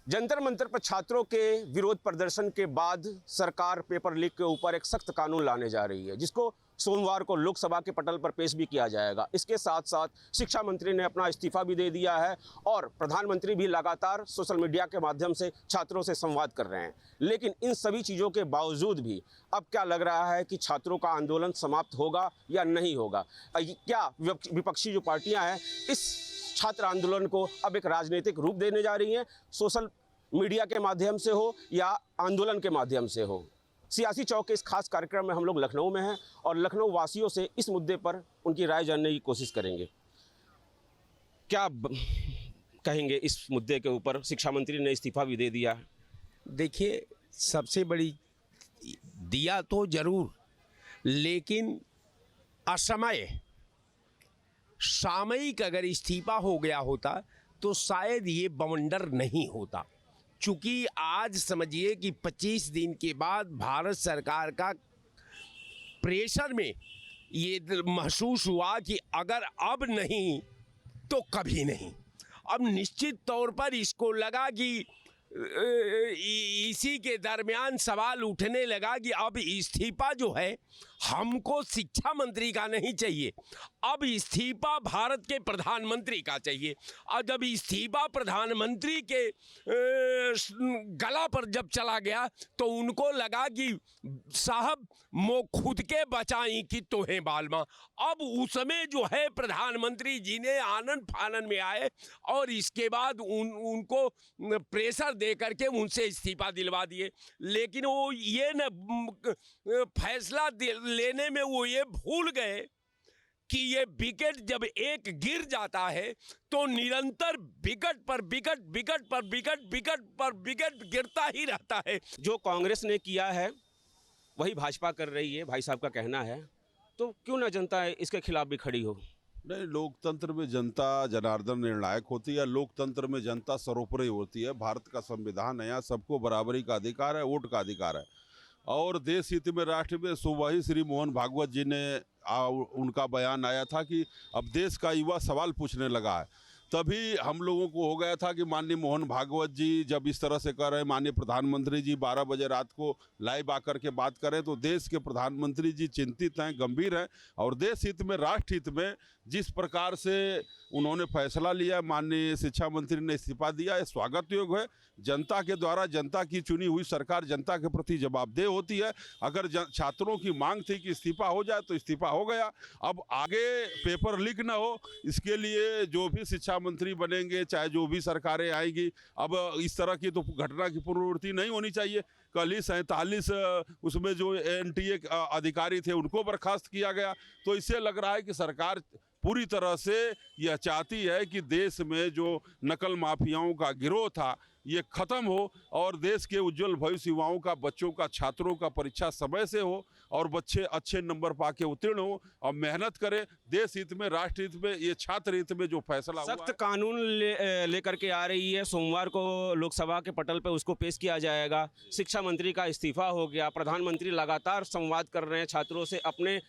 जंतर मंतर पर छात्रों के विरोध प्रदर्शन के बाद सरकार पेपर लीक के ऊपर एक सख्त कानून लाने जा रही है, जिसको सोमवार को लोकसभा के पटल पर पेश भी किया जाएगा। इसके साथ साथ शिक्षा मंत्री ने अपना इस्तीफा भी दे दिया है और प्रधानमंत्री भी लगातार सोशल मीडिया के माध्यम से छात्रों से संवाद कर रहे हैं। लेकिन इन सभी चीज़ों के बावजूद भी अब क्या लग रहा है कि छात्रों का आंदोलन समाप्त होगा या नहीं होगा? क्या विपक्षी जो पार्टियां हैं इस छात्र आंदोलन को अब एक राजनीतिक रूप देने जा रही हैं, सोशल मीडिया के माध्यम से हो या आंदोलन के माध्यम से हो? सियासी चौक के इस खास कार्यक्रम में हम लोग लखनऊ में हैं और लखनऊ वासियों से इस मुद्दे पर उनकी राय जानने की कोशिश करेंगे। क्या कहेंगे इस मुद्दे के ऊपर? शिक्षा मंत्री ने इस्तीफा भी दे दिया। देखिए, सबसे बड़ी दिया तो जरूर, लेकिन असमय सामयिक अगर इस्तीफा हो गया होता तो शायद ये बवंडर नहीं होता। चूँकि आज समझिए कि 25 दिन के बाद भारत सरकार का प्रेशर में ये महसूस हुआ कि अगर अब नहीं तो कभी नहीं। अब निश्चित तौर पर इसको लगा कि इसी के दरमियान सवाल उठने लगा कि अब इस्तीफा जो है हमको शिक्षा मंत्री का नहीं चाहिए, अब इस्तीफा भारत के प्रधानमंत्री का चाहिए। और जब इस्तीफा प्रधानमंत्री के गला पर जब चला गया तो उनको लगा कि साहब मो खुद के बचाई कि तोहें बालमा। अब उसमें जो है प्रधानमंत्री जी ने आनन फानन में आए और इसके बाद उनको प्रेशर दे करके उनसे इस्तीफा दिलवा दिए। लेकिन वो ये न फैसला लेने में वो ये भूल गए कि ये विकेट जब एक गिर जाता है तो निरंतर विकेट पर विकेट, विकेट पर विकेट, विकेट पर विकेट गिरता ही रहता है। जो कांग्रेस ने किया है वही भाजपा कर रही है, भाई साहब का कहना है, तो क्यों ना जनता इसके खिलाफ भी खड़ी हो? नहीं, लोकतंत्र में जनता जनार्दन निर्णायक होती है। लोकतंत्र में जनता सर्वोपरि होती है। भारत का संविधान है, यहाँ सबको बराबरी का अधिकार है, वोट का अधिकार है। और देश हित में, राष्ट्र में सुबह ही श्री मोहन भागवत जी ने उनका बयान आया था कि अब देश का युवा सवाल पूछने लगा है। तभी हम लोगों को हो गया था कि माननीय मोहन भागवत जी जब इस तरह से कर रहे हैं, माननीय प्रधानमंत्री जी 12 बजे रात को लाइव आकर के बात करें, तो देश के प्रधानमंत्री जी चिंतित हैं, गंभीर हैं और देश हित में, राष्ट्र हित में जिस प्रकार से उन्होंने फैसला लिया, माननीय शिक्षा मंत्री ने इस्तीफा दिया, ये स्वागत योग्य है। जनता के द्वारा, जनता की चुनी हुई सरकार जनता के प्रति जवाबदेह होती है। अगर छात्रों की मांग थी कि इस्तीफा हो जाए तो इस्तीफा हो गया। अब आगे पेपर लीक ना हो, इसके लिए जो भी शिक्षा मंत्री बनेंगे, चाहे जो भी सरकारें आएंगी, अब इस तरह की तो घटना की पुनरावृत्ति नहीं होनी चाहिए। कल ही 47 उसमें जो एनटीए अधिकारी थे उनको बर्खास्त किया गया। तो इससे लग रहा है कि सरकार पूरी तरह से यह चाहती है कि देश में जो नकल माफियाओं का गिरोह था ये खत्म हो और देश के उज्जवल भविष्य युवाओं का, बच्चों का, छात्रों का परीक्षा समय से हो और बच्चे अच्छे नंबर पाके उत्तीर्ण हो और मेहनत करें। देश हित में, राष्ट्र हित में, ये छात्र हित में जो फैसला हुआ सख्त कानून लेकर के आ रही है। सोमवार को लोकसभा के पटल पर उसको पेश किया जाएगा। शिक्षा मंत्री का इस्तीफा हो गया, प्रधानमंत्री लगातार संवाद कर रहे हैं छात्रों से अपने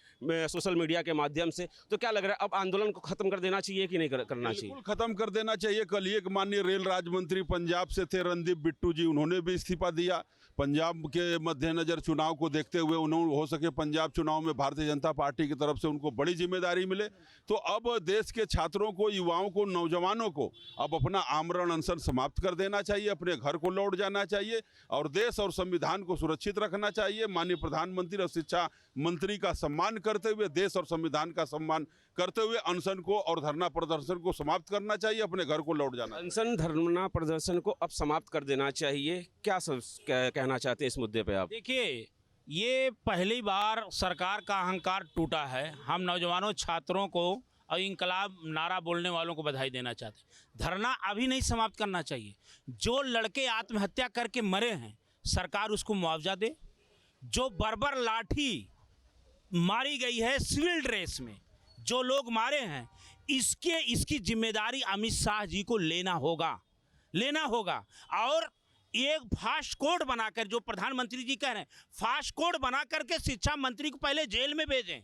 सोशल मीडिया के माध्यम से। तो क्या लग रहा है अब आंदोलन को खत्म कर देना चाहिए कि नहीं करना चाहिए? बिल्कुल खत्म कर देना चाहिए। कल एक माननीय रेल राज्य मंत्री पंजाब से थे रणदीप बिट्टू जी, उन्होंने भी इस्तीफा दिया। पंजाब के मद्देनजर चुनाव को देखते हुए उन्होंने हो सके पंजाब चुनाव में भारतीय जनता पार्टी की तरफ से उनको बड़ी जिम्मेदारी मिले। तो अब देश के छात्रों को, युवाओं को, नौजवानों को अब अपना आमरण अनशन समाप्त कर देना चाहिए, अपने घर को लौट जाना चाहिए और देश और संविधान को सुरक्षित रखना चाहिए। माननीय प्रधानमंत्री और शिक्षा मंत्री का सम्मान करते हुए, देश और संविधान का सम्मान करते हुए अनशन को और धरना प्रदर्शन को समाप्त करना चाहिए, अपने घर को लौट जाना। अनशन, धरना प्रदर्शन को अब समाप्त कर देना चाहिए। क्या कहना चाहते हैं इस मुद्दे पे आप? देखिए, ये पहली बार सरकार का अहंकार टूटा है। हम नौजवानों, छात्रों को और इंकलाब नारा बोलने वालों को बधाई देना चाहते हैं। धरना अभी नहीं समाप्त करना चाहिए। जो लड़के आत्महत्या करके मरे हैं, सरकार उसको मुआवजा दे। जो बर्बर लाठी मारी गई है सिविल ड्रेस में, जो लोग मारे हैं, इसकी जिम्मेदारी अमित शाह जी को लेना होगा। और एक फास्ट कोड बनाकर, जो प्रधानमंत्री जी कह रहे हैं, फास्ट कोड बना करके शिक्षा मंत्री को पहले जेल में भेजें।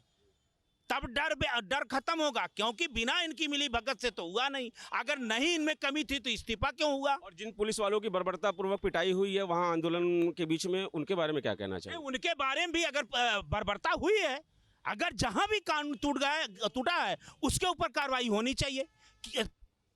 तब डर खत्म होगा, क्योंकि बिना इनकी मिली भगत से तो हुआ नहीं। अगर नहीं इनमें कमी थी तो इस्तीफा क्यों हुआ? और जिन पुलिस वालों की बर्बरतापूर्वक पिटाई हुई है वहां आंदोलन के बीच में, उनके बारे में क्या कहना चाहिए? उनके बारे में भी अगर बर्बरता हुई है, अगर जहां भी कानून टूटा है उसके ऊपर कार्रवाई होनी चाहिए।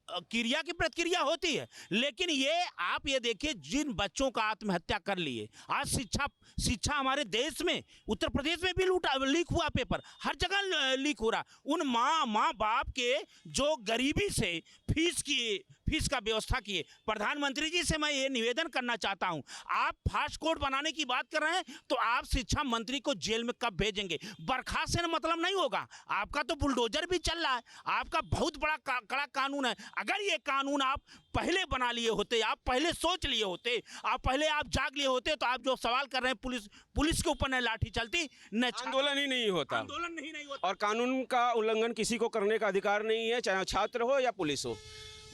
क्रिया की प्रतिक्रिया होती है, लेकिन ये आप ये देखिए, जिन बच्चों का आत्महत्या कर लिए, आज शिक्षा हमारे देश में, उत्तर प्रदेश में भी लीक हुआ पेपर, हर जगह लीक हो रहा। उन माँ बाप के जो गरीबी से फीस का व्यवस्था किए। प्रधानमंत्री जी से मैं ये निवेदन करना चाहता हूं, आप फास्ट कोड बनाने की बात कर रहे हैं तो आप शिक्षा मंत्री को जेल में कब भेजेंगे? बर्खास्त से मतलब नहीं होगा, आपका तो बुलडोजर भी चल रहा है, आपका बहुत बड़ा कड़ा कानून है। अगर ये कानून आप पहले बना लिए होते, आप पहले सोच लिए होते, आप जाग लिए होते, तो आप जो सवाल कर रहे हैं पुलिस के ऊपर न लाठी चलती, न आंदोलन ही नहीं होता। आंदोलन नहीं होता। और कानून का उल्लंघन किसी को करने का अधिकार नहीं है, चाहे छात्र हो या पुलिस हो।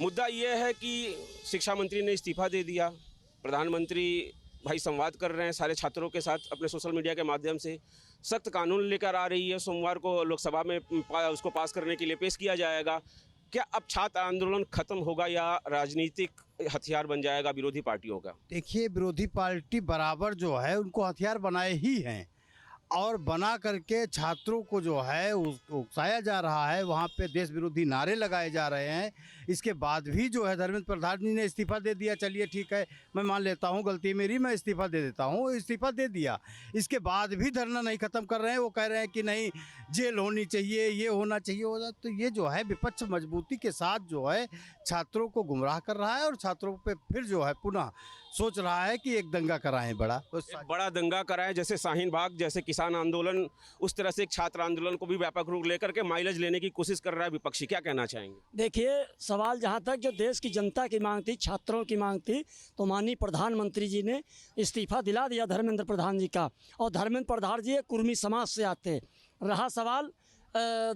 मुद्दा ये है कि शिक्षा मंत्री ने इस्तीफा दे दिया, प्रधानमंत्री भाई संवाद कर रहे हैं सारे छात्रों के साथ अपने सोशल मीडिया के माध्यम से, सख्त कानून लेकर आ रही है, सोमवार को लोकसभा में उसको पास करने के लिए पेश किया जाएगा। क्या अब छात्र आंदोलन खत्म होगा या राजनीतिक हथियार बन जाएगा विरोधी पार्टियों का? देखिए, विरोधी पार्टी बराबर जो है उनको हथियार बनाए ही हैं, और बना करके छात्रों को जो है उकसाया जा रहा है, वहाँ पे देश विरोधी नारे लगाए जा रहे हैं। इसके बाद भी जो है धर्मेंद्र प्रधान जी ने इस्तीफा दे दिया, चलिए ठीक है, मैं मान लेता हूँ गलती मेरी, मैं इस्तीफा दे देता हूँ, इस्तीफा दे दिया। इसके बाद भी धरना नहीं ख़त्म कर रहे हैं, वो कह रहे हैं कि नहीं जेल होनी चाहिए, ये होना चाहिए। तो ये जो है विपक्ष मजबूती के साथ जो है छात्रों को गुमराह कर रहा है, और छात्रों पे फिर जो है पुनः सोच रहा है कि एक दंगा कराएं, बड़ा दंगा कराएं, जैसे शाहीन बाग, जैसे किसान आंदोलन, उस तरह से एक छात्र आंदोलन को भी व्यापक रूप लेकर के माइलेज लेने की कोशिश कर रहा है विपक्षी। क्या कहना चाहेंगे? देखिए, सवाल जहाँ तक जो देश की जनता की मांग थी, छात्रों की मांग थी, तो माननीय प्रधानमंत्री जी ने इस्तीफा दिला दिया धर्मेंद्र प्रधान जी का, और धर्मेंद्र प्रधान जी कुर्मी समाज से आते। रहा सवाल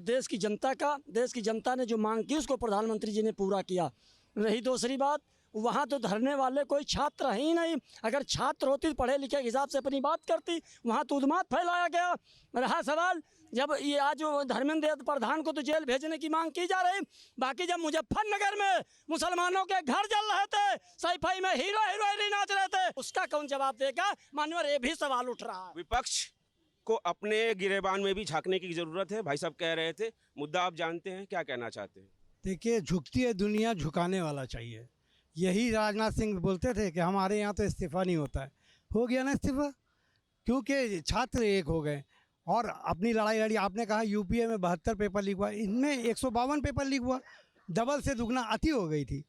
देश की जनता का, देश की जनता ने जो मांग की उसको प्रधानमंत्री जी ने पूरा किया। रही दूसरी बात, वहाँ तो धरने वाले कोई छात्र ही नहीं, अगर छात्र होती पढ़े लिखे के हिसाब से अपनी बात करती, वहाँ तो उन्माद फैलाया गया। रहा सवाल, जब ये आज धर्मेंद्र प्रधान को तो जेल भेजने की मांग की जा रही, बाकी जब मुजफ्फरनगर में मुसलमानों के घर जल रहे थे, सैफई में हीरो हीरोइन नाच रहे थे, उसका कौन जवाब देगा? माननीय, ये भी सवाल उठ रहा है। विपक्ष को अपने गिरेबान में भी झांकने की जरूरत है, भाई साहब कह रहे थे। मुद्दा आप जानते हैं, क्या कहना चाहते हैं? देखिए, झुकती है दुनिया, झुकाने वाला चाहिए। यही राजनाथ सिंह बोलते थे कि हमारे यहाँ तो इस्तीफा नहीं होता है। हो गया ना इस्तीफा, क्योंकि छात्र एक हो गए और अपनी लड़ाई लड़ी। आपने कहा यूपीए में 72 पेपर लीक हुआ, इनमें 152 पेपर लीक हुआ, डबल से दुगना अति हो गई थी,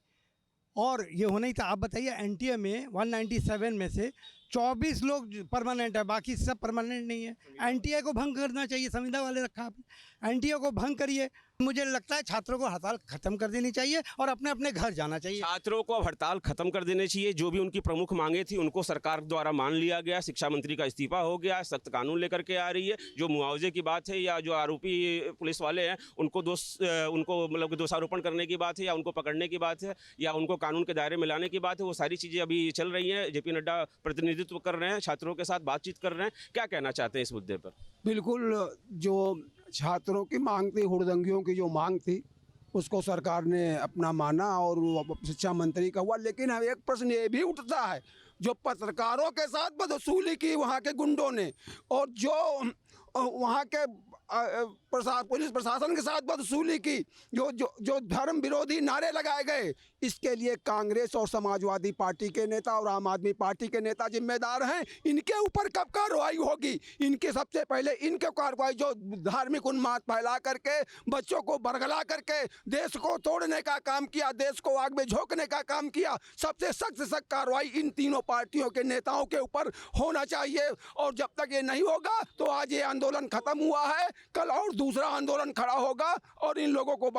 और ये होना ही था। आप बताइए, एनटीए में 197 में से 24 लोग परमानेंट है, बाकी सब परमानेंट नहीं है। एनटीए को भंग करना चाहिए, संविदा वाले रखा आपने, एनटीए को भंग करिए। मुझे लगता है छात्रों को हड़ताल खत्म कर देनी चाहिए और अपने अपने घर जाना चाहिए। छात्रों को अब हड़ताल खत्म कर देनी चाहिए। जो भी उनकी प्रमुख मांगे थी उनको सरकार द्वारा मान लिया गया। शिक्षा मंत्री का इस्तीफा हो गया, सख्त कानून लेकर के आ रही है। जो मुआवजे की बात है या जो आरोपी पुलिस वाले हैं उनको मतलब दोषारोपण करने की बात है या उनको पकड़ने की बात है या उनको कानून के दायरे में लाने की बात है, वो सारी चीज़ें अभी चल रही हैं। जेपी नड्डा प्रतिनिधित्व कर रहे हैं, छात्रों के साथ बातचीत कर रहे हैं। क्या कहना चाहते हैं इस मुद्दे पर? बिल्कुल, जो छात्रों की मांग थी, हुड़दंगियों की जो मांग थी, उसको सरकार ने अपना माना और वो शिक्षा मंत्री का हुआ। लेकिन अब एक प्रश्न ये भी उठता है, जो पत्रकारों के साथ बदसूली की वहाँ के गुंडों ने, और जो वहाँ के पुलिस प्रशासन के साथ बदसूली की, जो धर्म विरोधी नारे लगाए गए, इसके लिए कांग्रेस और समाजवादी पार्टी के नेता और आम आदमी पार्टी के नेता जिम्मेदार हैं। इनके ऊपर कब कार्रवाई होगी? इनके सबसे पहले इनके कार्रवाई, जो धार्मिक उन्माद फैला करके बच्चों को बरगला करके देश को तोड़ने का काम किया, देश को आग में झोंकने का काम किया, सबसे सख्त से सख्त कार्रवाई इन तीनों पार्टियों के नेताओं के ऊपर होना चाहिए। और जब तक ये नहीं होगा तो आज ये आंदोलन खत्म हुआ है, कल और दूसरा आंदोलन खड़ा होगा और इन लोगों को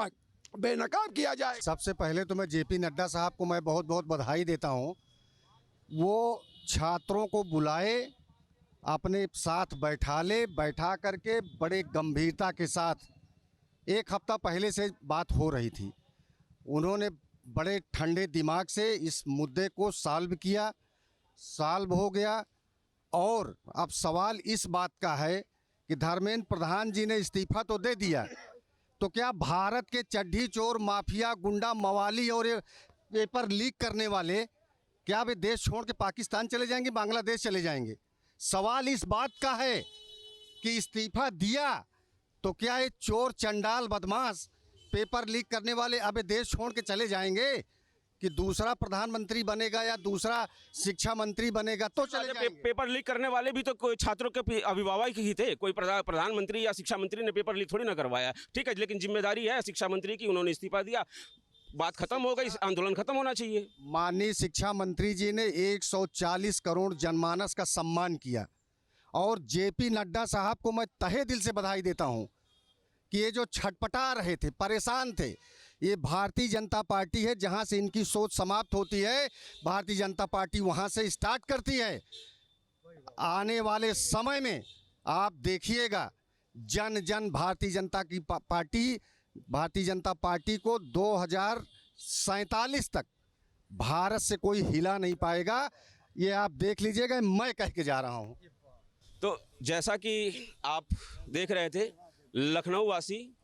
बेनकाब किया जाए। सबसे पहले तो मैं जेपी नड्डा साहब को मैं बहुत बहुत बधाई देता हूँ। वो छात्रों को बुलाए, अपने साथ बैठा करके बड़े गंभीरता के साथ, एक हफ्ता पहले से बात हो रही थी, उन्होंने बड़े ठंडे दिमाग से इस मुद्दे को सॉल्व हो गया। और अब सवाल इस बात का है कि धर्मेंद्र प्रधान जी ने इस्तीफा तो दे दिया, तो क्या भारत के चड्ढी चोर माफिया गुंडा मवाली और ये पेपर लीक करने वाले क्या वे देश छोड़ के पाकिस्तान चले जाएंगे, बांग्लादेश चले जाएंगे? सवाल इस बात का है कि इस्तीफा दिया तो क्या ये चोर चंडाल बदमाश पेपर लीक करने वाले अब देश छोड़ के चले जाएंगे कि दूसरा प्रधानमंत्री बनेगा या दूसरा शिक्षा मंत्री बनेगा तो चले जाएंगे? पेपर लीक करने वाले भी तो कोई छात्रों के अभिभावक ही थे, कोई प्रधानमंत्री या शिक्षा मंत्री ने पेपर लीक थोड़ी ना करवाया। ठीक है, लेकिन जिम्मेदारी है शिक्षा मंत्री की, उन्होंने इस्तीफा दिया, बात खत्म हो गई, आंदोलन खत्म होना चाहिए। माननीय शिक्षा मंत्री जी ने 140 करोड़ जनमानस का सम्मान किया और जेपी नड्डा साहब को मैं तहे दिल से बधाई देता हूं कि ये जो छटपटा रहे थे, परेशान थे, ये भारतीय जनता पार्टी है, जहां से इनकी सोच समाप्त होती है भारतीय जनता पार्टी वहां से स्टार्ट करती है। आने वाले समय में आप देखिएगा जन जन भारतीय जनता पार्टी को 2047 तक भारत से कोई हिला नहीं पाएगा, ये आप देख लीजिएगा, मैं कह के जा रहा हूं। तो जैसा कि आप देख रहे थे, लखनऊ वासी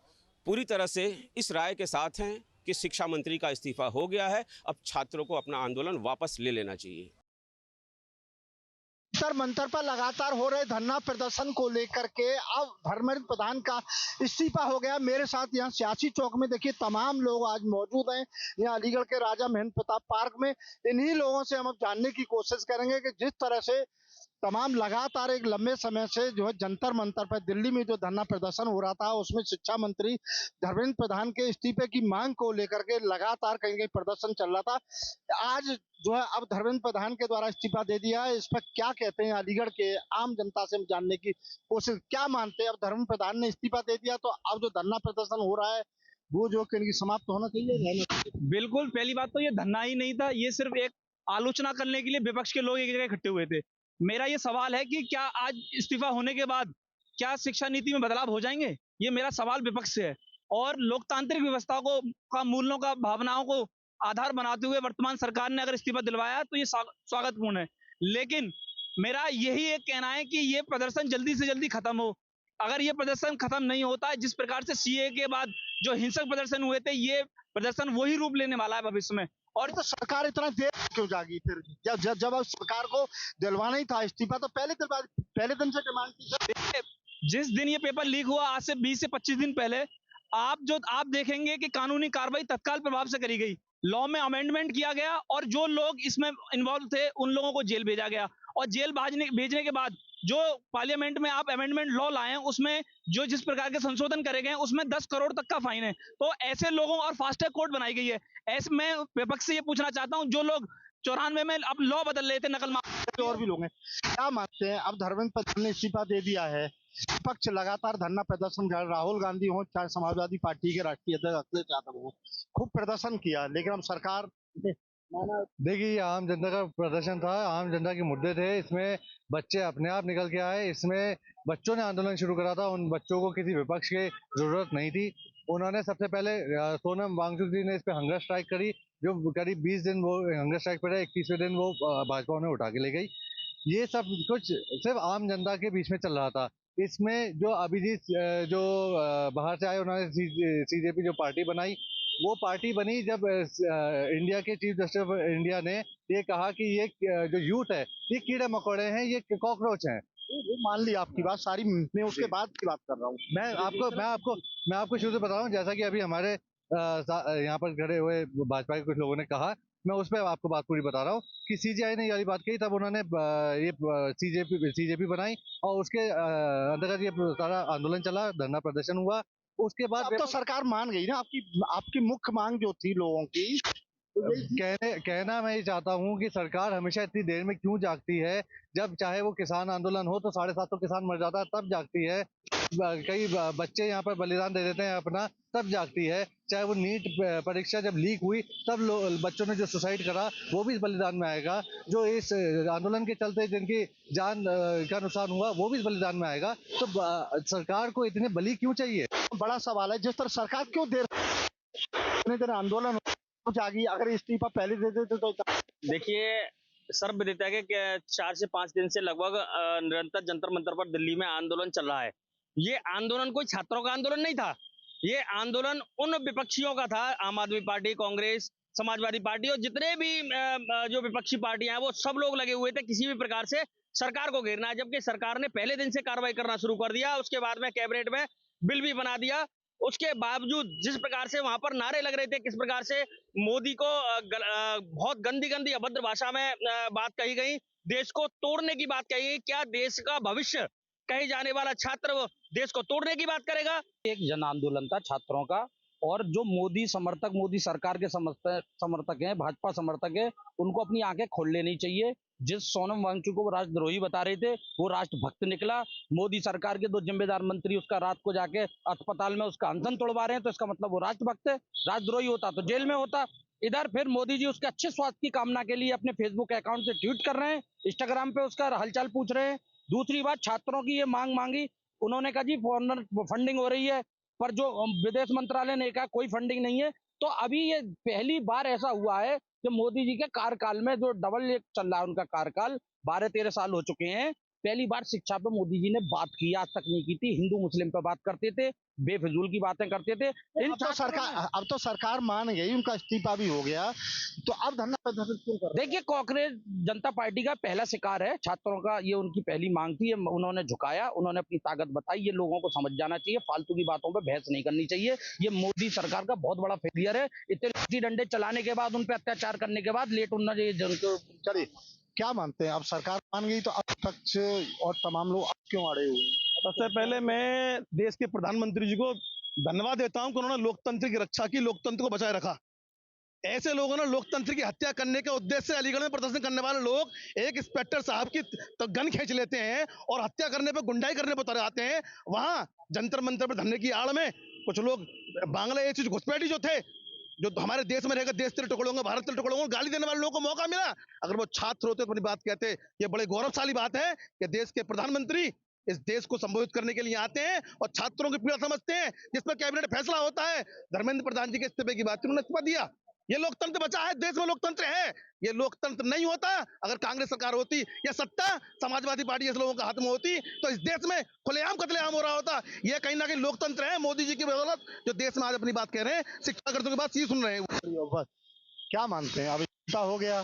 पूरी तरह से इस राय के साथ हैं कि शिक्षा मंत्री का इस्तीफा हो गया है, अब छात्रों को अपना आंदोलन वापस ले लेना चाहिए। जंतर मंतर पर लगातार हो रहे धरना प्रदर्शन को लेकर के अब धर्मेंद्र प्रधान का इस्तीफा हो गया। मेरे साथ यहाँ सियासी चौक में देखिए तमाम लोग आज मौजूद हैं, यहाँ अलीगढ़ के राजा महेंद्र प्रताप पार्क में। इन्हीं लोगों से हम अब जानने की कोशिश करेंगे कि जिस तरह से तमाम लगातार एक लंबे समय से जो है जंतर मंतर पर दिल्ली में जो धरना प्रदर्शन हो रहा था, उसमें शिक्षा मंत्री धर्मेंद्र प्रधान के इस्तीफे की मांग को लेकर के लगातार कहीं कहीं प्रदर्शन चल रहा था। आज जो है अब धर्मेंद्र प्रधान के द्वारा इस्तीफा दे दिया है, इस पर क्या कहते हैं अलीगढ़ के आम जनता से जानने की कोशिश, क्या मानते हैं? अब धर्मेंद्र प्रधान ने इस्तीफा दे दिया तो अब जो धरना प्रदर्शन हो रहा है वो जो कि समाप्त होना चाहिए। बिल्कुल, पहली बात तो ये धरना ही नहीं था, ये सिर्फ एक आलोचना करने के लिए विपक्ष के लोग एक जगह इकट्ठे हुए थे। मेरा ये सवाल है कि क्या आज इस्तीफा होने के बाद क्या शिक्षा नीति में बदलाव हो जाएंगे? ये मेरा सवाल विपक्ष से है। और लोकतांत्रिक व्यवस्था का मूल्यों का भावनाओं को आधार बनाते हुए वर्तमान सरकार ने अगर इस्तीफा दिलवाया तो ये स्वागतपूर्ण है, लेकिन मेरा यही एक कहना है कि ये प्रदर्शन जल्दी से जल्दी खत्म हो। अगर ये प्रदर्शन खत्म नहीं होता है, जिस प्रकार से सीए के बाद जो हिंसक प्रदर्शन हुए थे, ये प्रदर्शन वही रूप लेने वाला है भविष्य में। और तो सरकार इतना देर क्यों जागी? फिर जब अब सरकार को दिलवाना ही था इस्तीफा तो पहले दिन से डिमांड की। जिस दिन ये पेपर लीक हुआ आज से 20 से 25 दिन पहले आप देखेंगे कि कानूनी कार्रवाई तत्काल प्रभाव से करी गई, लॉ में अमेंडमेंट किया गया और जो लोग इसमें इन्वॉल्व थे उन लोगों को जेल भेजा गया। और जेल भेजने के बाद जो पार्लियामेंट में आप अमेंडमेंट लॉ लाए हैं उसमें जो जिस प्रकार के संशोधन करे गए हैं उसमें 10 करोड़ तक का फाइन है। तो ऐसे लोगों और फास्टैग कोर्ट बनाई गई है। ऐसे मैं विपक्ष से ये पूछना चाहता हूँ, जो लोग 94 में अब लॉ बदल रहे थे नकल मार और भी लोग हैं, क्या मानते हैं? अब धर्मेंद्र प्रधान ने इस्तीफा दे दिया है, विपक्ष लगातार धरना प्रदर्शन कर, राहुल गांधी हो चाहे समाजवादी पार्टी के राष्ट्रीय अध्यक्ष अखिलेश यादव हो, खूब प्रदर्शन किया, लेकिन अब सरकार देखिए आम जनता का प्रदर्शन था, आम जनता के मुद्दे थे, इसमें बच्चे अपने आप निकल के आए, इसमें बच्चों ने आंदोलन शुरू करा था, उन बच्चों को किसी विपक्ष की जरूरत नहीं थी। उन्होंने सबसे पहले सोनम वांगचुक जी ने इस पे हंगर स्ट्राइक करी, जो करीब 20 दिन वो हंगर स्ट्राइक पर है, 21वें दिन वो भाजपा उन्हें उठा के ले गई। ये सब कुछ सिर्फ आम जनता के बीच में चल रहा था। इसमें जो अभिजीत जो बाहर से आए, उन्होंने सीजेपी जो पार्टी बनाई, वो पार्टी बनी जब इंडिया के चीफ जस्टिस ऑफ इंडिया ने ये कहा कि ये जो यूथ है ये कीड़े मकोड़े हैं, ये कॉकरोच हैं। मान ली आपकी बात सारी, मैं उसके बाद की बात कर रहा हूँ। मैं आपको शुरू से बता रहा हूँ, जैसा कि अभी हमारे यहाँ पर खड़े हुए भाजपा के कुछ लोगों ने कहा, मैं उस पर आपको बात पूरी बता रहा हूँ कि सीजीआई ने ये बात कही, तब उन्होंने ये सीजेपी बनाई और उसके अंतर्गत ये सारा आंदोलन चला, धरना प्रदर्शन हुआ। उसके बाद अब तो सरकार मान गई ना, आपकी मुख्य मांग जो थी लोगों की। कहना मैं ये चाहता हूँ कि सरकार हमेशा इतनी देर में क्यों जागती है? जब चाहे वो किसान आंदोलन हो तो 750 किसान मर जाता है तब जागती है, कई बच्चे यहाँ पर बलिदान दे देते हैं अपना तब जागती है, चाहे वो नीट परीक्षा जब लीक हुई तब बच्चों ने जो सुसाइड करा वो भी इस बलिदान में आएगा, जो इस आंदोलन के चलते जिनकी जान का नुकसान हुआ वो भी इस बलिदान में आएगा। तो सरकार को इतने बलि क्यों चाहिए? बड़ा सवाल है, जिस तरह सरकार क्यों देर इतने दिन आंदोलन जागी, अगर इस्तीफा पहले दे देते तो। देखिए सर्वविदित है कि 4 से 5 दिन से लगभग निरंतर जंतर मंतर पर दिल्ली में आंदोलन चल रहा है ये आंदोलन कोई छात्रों का आंदोलन नहीं था, ये आंदोलन उन विपक्षियों का था, आम आदमी पार्टी, कांग्रेस, समाजवादी पार्टी और जितने भी जो विपक्षी पार्टियां हैं वो सब लोग लगे हुए थे किसी भी प्रकार से सरकार को घेरना है। जबकि सरकार ने पहले दिन से कार्रवाई करना शुरू कर दिया, उसके बाद में कैबिनेट में बिल भी बना दिया। उसके बावजूद जिस प्रकार से वहां पर नारे लग रहे थे, किस प्रकार से मोदी को बहुत गंदी गंदी अभद्र भाषा में बात कही गई, देश को तोड़ने की बात कही गई। क्या देश का भविष्य कहे जाने वाला छात्र देश को तोड़ने की बात करेगा? एक जन आंदोलन था छात्रों का, और जो मोदी समर्थक, मोदी सरकार के समर्थक हैं, भाजपा समर्थक हैं, उनको अपनी आंखें खोल लेनी चाहिए। जिस सोनम वांगचुक को वो राष्ट्रद्रोही बता रहे थे, वो राष्ट्रभक्त निकला। मोदी सरकार के 2 जिम्मेदार मंत्री उसका रात को जाके अस्पताल में उसका अनशन तोड़वा रहे हैं, तो इसका मतलब वो राष्ट्रभक्त है। राष्ट्रद्रोही होता तो जेल में होता। इधर फिर मोदी जी उसके अच्छे स्वास्थ्य की कामना के लिए अपने फेसबुक अकाउंट से ट्वीट कर रहे हैं, इंस्टाग्राम पे उसका हालचाल पूछ रहे हैं। दूसरी बात, छात्रों की ये मांग मांगी, उन्होंने कहा जी फॉरेनर फंडिंग हो रही है, पर जो विदेश मंत्रालय ने कहा कोई फंडिंग नहीं है। तो अभी ये पहली बार ऐसा हुआ है कि मोदी जी के कार्यकाल में, जो डबल एक चल रहा है उनका कार्यकाल, 12-13 साल हो चुके हैं, पहली बार शिक्षा पे मोदी जी ने बात की, आज तक नहीं की थी। हिंदू मुस्लिम पे बात करते थे, बेफिजूल की बातें करते थे। अब तो सरकार मान गई, उनका इस्तीफा भी हो गया, तो अब धरना प्रदर्शन क्यों कर रहे हैं? देखिए, कांग्रेस जनता पार्टी का पहला शिकार है छात्रों का, ये उनकी पहली मांग थी, उन्होंने झुकाया, उन्होंने अपनी ताकत बताई। ये लोगों को समझ जाना चाहिए, फालतू की बातों पे बहस नहीं करनी चाहिए। ये मोदी सरकार का बहुत बड़ा फेलियर है। इतने लाठी डंडे चलाने के बाद, उन पे अत्याचार करने के बाद लेट उन्ना चलिए, क्या मानते हैं, अब सरकार मान गई तो अब विपक्ष और तमाम लोग अब क्यों अड़े हुए हैं? सबसे पहले मैं देश के प्रधानमंत्री जी को धन्यवाद देता हूं कि उन्होंने लोकतंत्र की रक्षा की, लोकतंत्र को बचाए रखा। ऐसे लोगों ने लोकतंत्र की हत्या करने के उद्देश्य से अलीगढ़ में प्रदर्शन करने वाले लोग एक इंस्पेक्टर साहब की तो गन खींच लेते हैं और हत्या करने पे, गुंडाई करने पर उतर आते हैं। वहां जंतर मंतर पर धरने की आड़ में कुछ लोग बांग्लादेशी घुसपैठी जो थे, जो हमारे देश में रहेगा, देश तेरे टुकड़ों, भारत तेरे टुकड़ों, गाली देने वाले लोगों को मौका मिला। अगर वो छात्र होते तो अपनी बात कहते। ये बड़े गौरवशाली बात है कि देश के प्रधानमंत्री इस देश को संबोधित करने के लिए आते हैं और छात्रों की पीड़ा समझते हैं, जिस पर कैबिनेट फैसला होता है। धर्मेंद्र प्रधान जी के इस्तीफे की बात, उन्होंने इस्तीफा दिया। ये लोकतंत्र बचा है, देश में लोकतंत्र है। ये लोकतंत्र नहीं होता अगर कांग्रेस सरकार होती या सत्ता समाजवादी पार्टी ऐसे लोगों के हाथ में होती, तो इस देश में खुलेआम कत्लेआम हो रहा होता। ये कहीं ना कहीं लोकतंत्र है, मोदी जी की बदौलत जो देश में आज अपनी बात कह रहे हैं। शिक्षाकर्ताओं की बात यही सुन रहे हैं। क्या मानते हैं, अब इस्तीफा हो गया,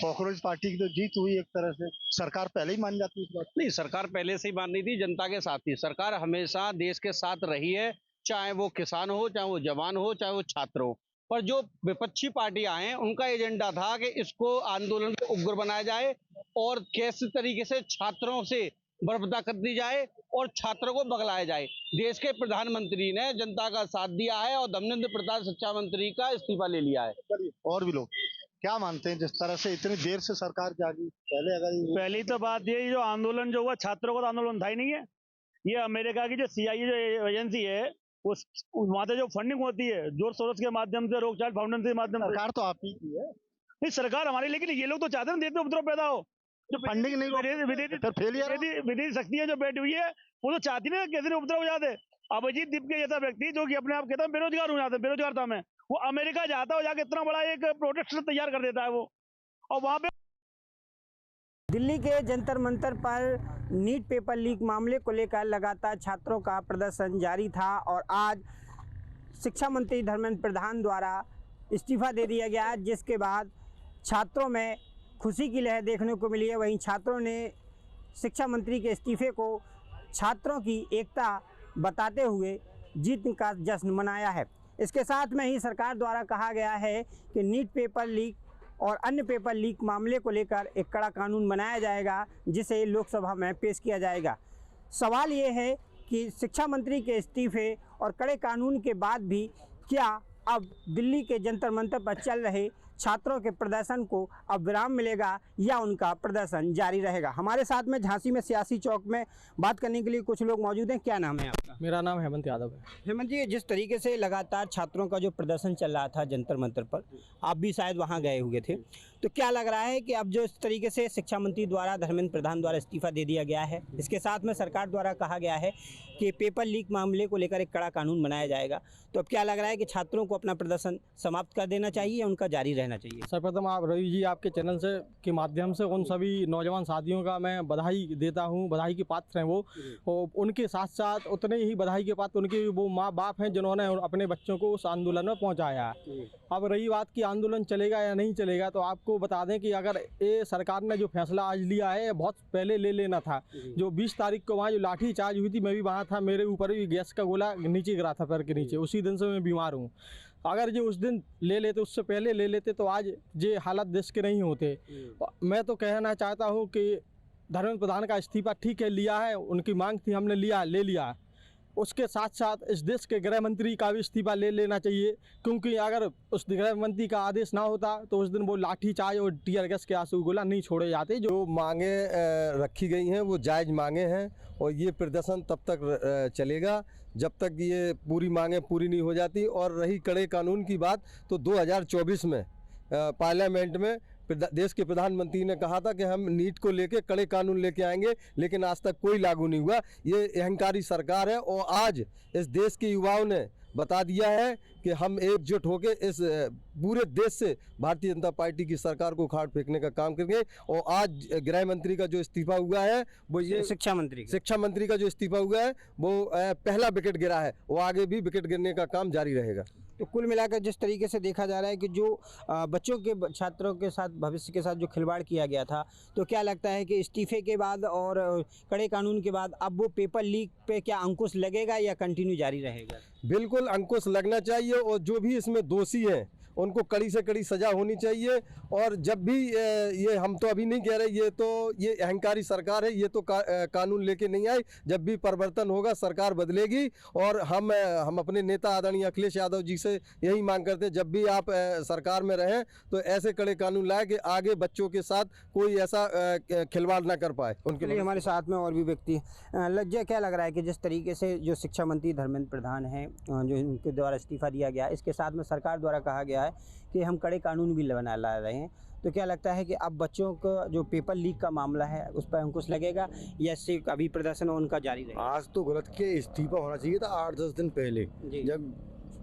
कांग्रेस पार्टी की तो जीत हुई एक तरह से, सरकार पहले ही मान जाती है? नहीं, सरकार पहले से ही माननी थी, जनता के साथ थी। सरकार हमेशा देश के साथ रही है, चाहे वो किसान हो, चाहे वो जवान हो, चाहे वो छात्र हो। पर जो विपक्षी पार्टियां हैं, उनका एजेंडा था कि इसको आंदोलन को उग्र बनाया जाए और कैसे तरीके से छात्रों से बर्बरता कर दी जाए और छात्रों को बगलाया जाए। देश के प्रधानमंत्री ने जनता का साथ दिया है और धर्मेंद्र प्रधान शिक्षा मंत्री का इस्तीफा ले लिया है। और भी लोग क्या मानते हैं, जिस तरह से इतनी देर से सरकार जागी, पहले अगर पहली तो बात ये, जो आंदोलन जो हुआ छात्रों का, तो आंदोलन था ही नहीं है। ये अमेरिका की जो CIA जो एजेंसी है, उस वहाँ से जो फंडिंग होती है जोर सोरोस के माध्यम से, रोकचाइल्ड फाउंडेशन के माध्यम से। सरकार तो आप ही की है। नहीं, सरकार हमारी, लेकिन ये लोग तो चाहते हैं देश में उपद्रव पैदा हो। जो फंडिंग नहीं, विदेशी शक्तियां जो बैठी हुई है, वो तो चाहती है कैसे उपद्रव हो जाते। अभिजीत दीप के जैसा व्यक्ति जो कि अपने आप कहता है बेरोजगार हो जाता है, बेरोजगार था मैं, वो अमेरिका जाता है, जाके इतना बड़ा एक प्रोटेस्ट तैयार कर देता है वो, और वहाँ पे दिल्ली के जंतर मंतर पर नीट पेपर लीक मामले को लेकर लगातार छात्रों का प्रदर्शन जारी था और आज शिक्षा मंत्री धर्मेंद्र प्रधान द्वारा इस्तीफा दे दिया गया, जिसके बाद छात्रों में खुशी की लहर देखने को मिली है। वहीं छात्रों ने शिक्षा मंत्री के इस्तीफे को छात्रों की एकता बताते हुए जीत का जश्न मनाया है। इसके साथ में ही सरकार द्वारा कहा गया है कि नीट पेपर लीक और अन्य पेपर लीक मामले को लेकर एक कड़ा कानून बनाया जाएगा, जिसे लोकसभा में पेश किया जाएगा। सवाल ये है कि शिक्षा मंत्री के इस्तीफे और कड़े कानून के बाद भी क्या अब दिल्ली के जंतर मंतर पर चल रहे छात्रों के प्रदर्शन को अब विराम मिलेगा या उनका प्रदर्शन जारी रहेगा। हमारे साथ में झांसी में सियासी चौक में बात करने के लिए कुछ लोग मौजूद हैं। क्या नाम है आपका? मेरा नाम हेमंत यादव है। हेमंत जी, जिस तरीके से लगातार छात्रों का जो प्रदर्शन चल रहा था जंतर मंतर पर, आप भी शायद वहां गए हुए थे, तो क्या लग रहा है कि अब जो इस तरीके से शिक्षा मंत्री द्वारा धर्मेंद्र प्रधान द्वारा इस्तीफा दे दिया गया है, इसके साथ में सरकार द्वारा कहा गया है कि पेपर लीक मामले को लेकर एक कड़ा कानून बनाया जाएगा, तो अब क्या लग रहा है कि छात्रों को अपना प्रदर्शन समाप्त कर देना चाहिए या उनका जारी रहना चाहिए? सर्वप्रथम आप रवि जी आपके चैनल से के माध्यम से उन सभी नौजवान साथियों का मैं बधाई देता हूं, बधाई के पात्र हैं वो, और उनके साथ साथ उतने ही बधाई के पात्र उनके वो माँ बाप हैं जिन्होंने अपने बच्चों को उस आंदोलन में पहुंचाया है। अब रही बात कि आंदोलन चलेगा या नहीं चलेगा, तो आपको बता दें कि अगर ये सरकार ने जो फैसला आज लिया है बहुत पहले ले लेना था। जो 20 तारीख को वहाँ जो लाठी चार्ज हुई थी, मैं भी वहाँ था, मेरे ऊपर भी गैस का गोला नीचे गिरा था पैर के नीचे, उसी दिन से मैं बीमार हूँ। अगर जो उस दिन ले लेते, उससे पहले ले लेते, तो आज ये हालत देश के नहीं होते। मैं तो कहना चाहता हूँ कि धर्मेंद्र प्रधान का इस्तीफा ठीक है, लिया है, उनकी मांग थी, हमने लिया, ले लिया। उसके साथ साथ इस देश के गृह मंत्री का भी इस्तीफा ले लेना चाहिए, क्योंकि अगर उस गृह मंत्री का आदेश ना होता तो उस दिन वो लाठी चार्ज और टीयर गैस के आंसू गोला नहीं छोड़े जाते। जो मांगे रखी गई हैं वो जायज़ मांगे हैं, और ये प्रदर्शन तब तक चलेगा जब तक ये पूरी मांगे पूरी नहीं हो जाती। और रही कड़े कानून की बात, तो 2024 में पार्लियामेंट में देश के प्रधानमंत्री ने कहा था कि हम नीट को लेके कड़े कानून लेके आएंगे, लेकिन आज तक कोई लागू नहीं हुआ। ये अहंकारी सरकार है, और आज इस देश के युवाओं ने बता दिया है कि हम एकजुट होकर इस पूरे देश से भारतीय जनता पार्टी की सरकार को उखाड़ फेंकने का काम करेंगे। और आज गृह मंत्री का जो इस्तीफा हुआ है, वो ये शिक्षा मंत्री का जो इस्तीफा हुआ है वो पहला विकेट गिरा है, वो आगे भी विकेट गिरने का काम जारी रहेगा। तो कुल मिलाकर जिस तरीके से देखा जा रहा है कि जो बच्चों के छात्रों के साथ भविष्य के साथ जो खिलवाड़ किया गया था, तो क्या लगता है कि इस्तीफे के बाद और कड़े कानून के बाद अब वो पेपर लीक पे क्या अंकुश लगेगा या कंटिन्यू जारी रहेगा? बिल्कुल अंकुश लगना चाहिए, और जो भी इसमें दोषी हैं उनको कड़ी से कड़ी सज़ा होनी चाहिए। और जब भी ये हम तो अभी नहीं कह रहे, ये अहंकारी सरकार है, ये तो कानून लेके नहीं आई। जब भी परिवर्तन होगा, सरकार बदलेगी। और हम अपने नेता आदरणीय अखिलेश यादव जी से यही मांग करते हैं, जब भी आप सरकार में रहें तो ऐसे कड़े कानून लाए कि आगे बच्चों के साथ कोई ऐसा खिलवाड़ ना कर पाए। उनके लिए हमारे साथ में और भी व्यक्ति लज्जा, क्या लग रहा है कि जिस तरीके से जो शिक्षा मंत्री धर्मेंद्र प्रधान हैं, जो इनके द्वारा इस्तीफा दिया गया, इसके साथ में सरकार द्वारा कहा गया है कि हम कड़े कानून भी ला रहे हैं, तो क्या लगता है कि अब बच्चों का जो पेपर लीक का मामला है उस पर अंकुश लगेगा या सिर्फ अभी प्रदर्शन उनका जारी रहेगा? आज तो गलत के इस्तीफा होना चाहिए था 8-10 दिन पहले, जब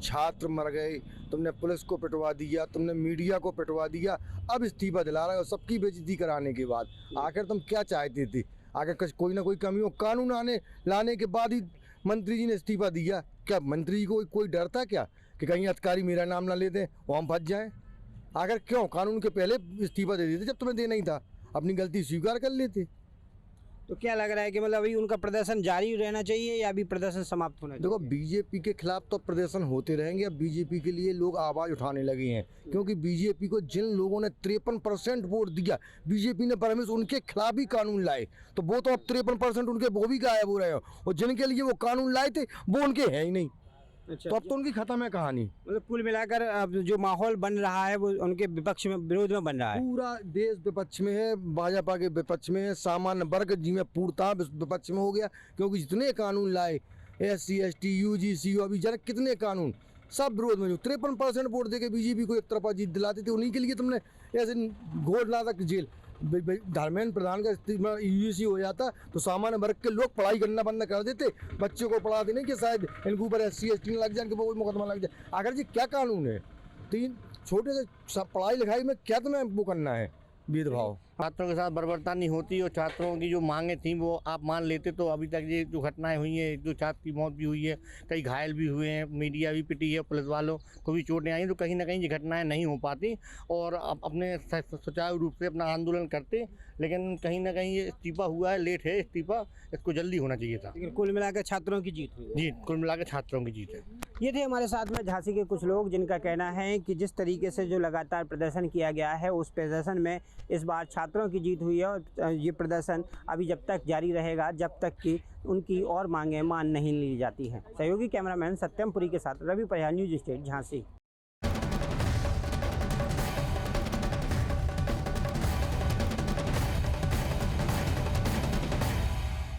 छात्र मर गए, तुमने पुलिस को पिटवा दिया, तुमने मीडिया को पिटवा दिया, अब इस्तीफा दिला रहे हो सबकी बेइज्जती कराने के बाद। आखिर तुम क्या चाहते थे? आखिर कोई ना कोई कमी हो, कानून लाने के बाद ही मंत्री जी ने इस्तीफा दिया। क्या मंत्री जी को कोई डर था क्या कि कहीं अधिकारी मेरा नाम ना ले दें और हम फंस जाएं? आखिर क्यों कानून के पहले इस्तीफा दे देते जब तुम्हें देना ही था, अपनी गलती स्वीकार कर लेते। तो क्या लग रहा है कि मतलब अभी उनका प्रदर्शन जारी रहना चाहिए या अभी प्रदर्शन समाप्त होना चाहिए? देखो, बीजेपी के खिलाफ तो प्रदर्शन होते रहेंगे। अब बीजेपी के लिए लोग आवाज़ उठाने लगे हैं, क्योंकि बीजेपी को जिन लोगों ने 53% वोट दिया, बीजेपी ने परमेश उनके खिलाफ ही कानून लाए, तो वो तो अब 53% उनके वो भी गायब हो रहे हो, और जिनके लिए वो कानून लाए थे वो उनके हैं ही नहीं। अच्छा, तो अब तो उनकी खत्म है कहानी। मतलब कुल मिलाकर अब जो माहौल बन रहा है वो उनके विपक्ष में, विरोध में बन रहा है। पूरा देश विपक्ष में है, भाजपा के विपक्ष में है, सामान्य वर्ग जिसमें पूर्णतः विपक्ष में हो गया, क्योंकि जितने कानून लाए SC ST UGC अभी जरा कितने कानून सब विरोध में। जो 53% वोट देके बीजेपी को एक तरफा जीत दिलाते थे, उन्हीं के लिए तुमने ऐसे घोट ला तक जेल। धर्मेंद्र प्रधान का इस्तीफा UGC हो जाता तो सामान्य वर्ग के लोग पढ़ाई करना बंद कर देते, बच्चों को पढ़ाते नहीं कि शायद इनके ऊपर SC ST लग जाए, कोई मुकदमा लग जाए। अगर जी क्या कानून है, तीन छोटे से पढ़ाई लिखाई में क्या तुम्हें वो करना है भेदभाव? छात्रों के साथ बर्बरता नहीं होती, और छात्रों की जो मांगे थी वो आप मान लेते तो अभी तक ये जो घटनाएं हुई हैं, जो छात्र की मौत भी हुई है, कई घायल भी हुए हैं, मीडिया भी पिटी है, पुलिस वालों को भी चोटें आई, तो कहीं ना कहीं ये घटनाएं नहीं हो पाती और अपने सुचारू रूप से अपना आंदोलन करते। लेकिन कहीं ना कहीं ये इस्तीफा हुआ है, लेट है इस्तीफा, इसको जल्दी होना चाहिए था। कुल मिलाकर छात्रों की जीत हुई। जी, कुल मिलाकर छात्रों की जीत है। ये थे हमारे साथ में झांसी के कुछ लोग, जिनका कहना है कि जिस तरीके से जो लगातार प्रदर्शन किया गया है, उस प्रदर्शन में इस बार छात्रों की जीत हुई है, और ये प्रदर्शन अभी जब तक जारी रहेगा जब तक कि उनकी और मांगें मान नहीं ली जाती हैं। सहयोगी कैमरामैन सत्यम पुरी के साथ रवि पयाल, न्यूज़ स्टेट, झांसी।